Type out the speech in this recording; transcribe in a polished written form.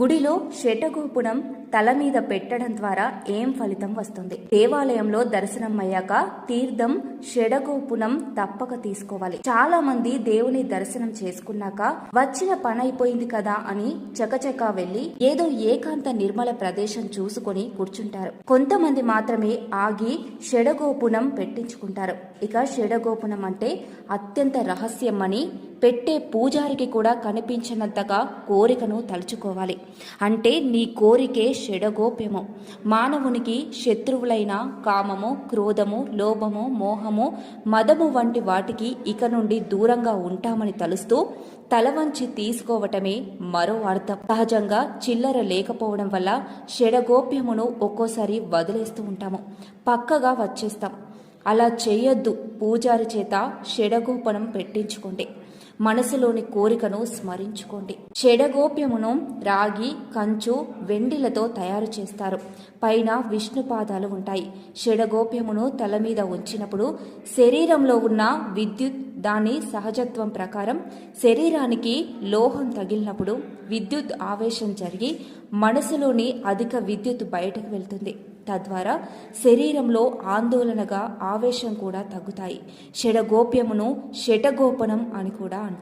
గుడిలో శటగోపురం తల మీద పెట్టడం ద్వారా ఏం ఫలితం వస్తుంది? దేవాలయంలో దర్శనం అయ్యాక తీర్థం షడగోపురం తప్పక తీసుకోవాలి. చాలా మంది దేవుని దర్శనం చేసుకున్నాక వచ్చిన పని అయిపోయింది కదా అని చకచకా వెళ్లి ఏదో ఏకాంత నిర్మల ప్రదేశం చూసుకొని కూర్చుంటారు. కొంతమంది మాత్రమే ఆగి షడగోపురం పెట్టించుకుంటారు. ఇక షడగోపురం అంటే అత్యంత రహస్యం అని పెట్టే పూజారికి కూడా కనిపించినంతగా కోరికను తలుచుకోవాలి. అంటే నీ కోరికే షడగోప్యము. మానవునికి శత్రువులైన కామము, క్రోధము, లోభము, మోహము, మదము వంటి వాటికి ఇక నుండి దూరంగా ఉంటామని తలుస్తూ తల వంచి తీసుకోవటమే మరో అర్థం. సహజంగా చిల్లర లేకపోవడం వల్ల షడగోప్యమును ఒక్కోసారి వదిలేస్తూ ఉంటాము, పక్కగా వచ్చేస్తాం. అలా చేయొద్దు. పూజారి చేత షడగోపనం పెట్టించుకోండి. మనసులోని కోరికను స్మరించుకోండి. షడగోప్యమును రాగి, కంచు, వెండిలతో తయారు చేస్తారు. పైన విష్ణు పాదాలు ఉంటాయి. షడగోప్యమును తల మీద ఉంచినప్పుడు శరీరంలో ఉన్న విద్యుత్ దాని సహజత్వం ప్రకారం శరీరానికి లోహం తగిలినప్పుడు విద్యుత్ ఆవేశం జరిగి మనసులోని అధిక విద్యుత్ బయటకు వెళ్తుంది. తద్వారా శరీరంలో ఆందోళనగా ఆవేశం కూడా తగ్గుతాయి. షడగోప్యమును షటగోపనం అని కూడా అంటారు.